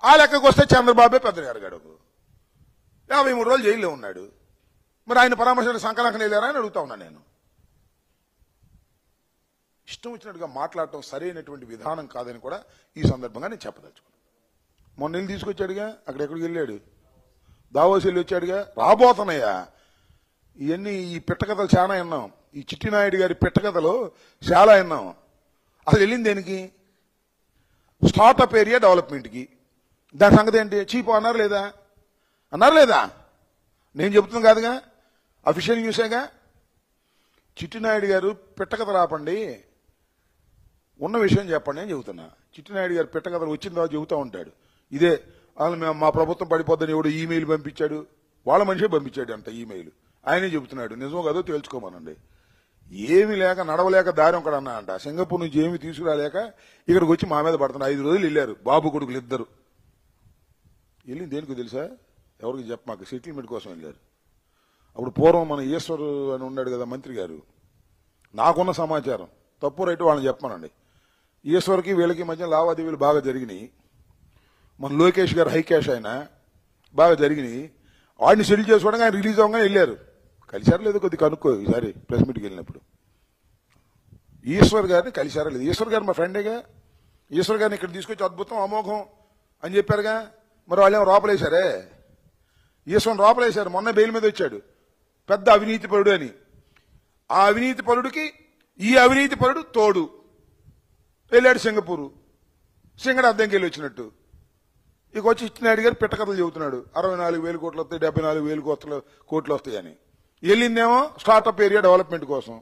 ఆ లెక్కకు వస్తే చంద్రబాబే పెద్ద ఎరగాడు 53 రోజులు జైల్లో ఉన్నాడు. మరి ఆయన పరామర్శలు సంకలనం వెళ్ళారా అని అడుగుతా ఉన్నా నేను. ఇష్టం వచ్చినట్టుగా మాట్లాడటం సరైనటువంటి విధానం కాదని కూడా ఈ సందర్భంగా నేను చెప్పదలుచుకున్నాను. మొన్న వెళ్ళి తీసుకొచ్చాడుగా, అక్కడెక్కడికి వెళ్ళాడు, దావోస్ వెళ్ళి వచ్చాడుగా, రాబోతున్నాయా ఇవన్నీ. ఈ పిట్టకథలు చాలా విన్నాం, ఈ చిట్టినాయుడు గారి పిట్టకథలు చాలా విన్నాం. అసలు వెళ్ళింది దేనికి? స్టార్టప్ ఏరియా డెవలప్మెంట్కి. దాని సంగతి ఏంటి? చీపు అన్నారు లేదా? అన్నారు లేదా? నేను చెబుతున్నాను కాదుగా, అఫీషియల్ న్యూసేగా. చిట్టినాయుడు గారు పిట్టకథ రాపండి, ఉన్న విషయం చెప్పండి అని చెబుతున్నా. చిట్టినాయుడు గారు పిట్టకథలు వచ్చిన తర్వాత చెబుతూ ఉంటాడు, ఇదే వాళ్ళు మేము మా ప్రభుత్వం పడిపోద్దని ఎవడు ఈమెయిల్ పంపించాడు, వాళ్ళ మనిషే పంపించాడు అంట ఈమెయిల్. ఆయనే చెబుతున్నాడు, నిజమో కాదో తేల్చుకోమనండి. ఏమి లేక నడవలేక దారి ఒకడు అన్నా అంట, సింగపూర్ నుంచి ఏమి తీసుకురాలేక ఇక్కడికి వచ్చి మా మీద పడుతున్నా. 5 రోజులు వెళ్ళారు బాబు కొడుకులు ఇద్దరు. వెళ్ళింది దేనికో తెలుసా? ఎవరికి చెప్పమాక, సెటిల్మెంట్ కోసం వెళ్ళారు. అప్పుడు పూర్వం మన ఈశ్వర్ అని ఉన్నాడు కదా మంత్రి గారు, నాకున్న సమాచారం తప్పు రైట్ వాళ్ళని చెప్పమనండి, ఈశ్వర్కి వీళ్ళకి మధ్య లావాదేవీలు బాగా జరిగినాయి. మన లోకేష్ గారు హై క్యాష్ ఆయన బాగా జరిగినాయి. వాడిని సెటిల్ చేసుకోవడానికి ఆయన రిలీజ్ అవ్వగానే వెళ్ళారు. కలిశారా లేదో కొద్ది కనుక్కో ఈసారి ప్రెస్ మీట్కి వెళ్ళినప్పుడు. ఈశ్వర్ గారిని కలిశారా లేదు? ఈశ్వర్ గారు మా ఫ్రెండేగా. ఈశ్వర్ గారిని ఇక్కడ తీసుకొచ్చి అద్భుతం అమోఘం అని చెప్పారుగా. మరి వాళ్ళేమో రోపలేశారే, ఈశ్వర్ రోపలేశారు. మొన్న బెయిల్ మీద వచ్చాడు, పెద్ద అవినీతి పరుడు అని. ఆ అవినీతి పరుడికి ఈ అవినీతి పరుడు తోడు. వెళ్ళాడు సింగపూరు, సింగడ అద్దెంకి వెళ్ళి వచ్చినట్టు. ఇక వచ్చి ఇచ్చినాయుడు గారు పిట్టకథలు చెబుతున్నాడు, 64,000 కోట్లు వస్తాయి, 74,000 కోట్లు వస్తాయని. వెళ్ళిందేమో స్టార్టప్ ఏరియా డెవలప్మెంట్ కోసం.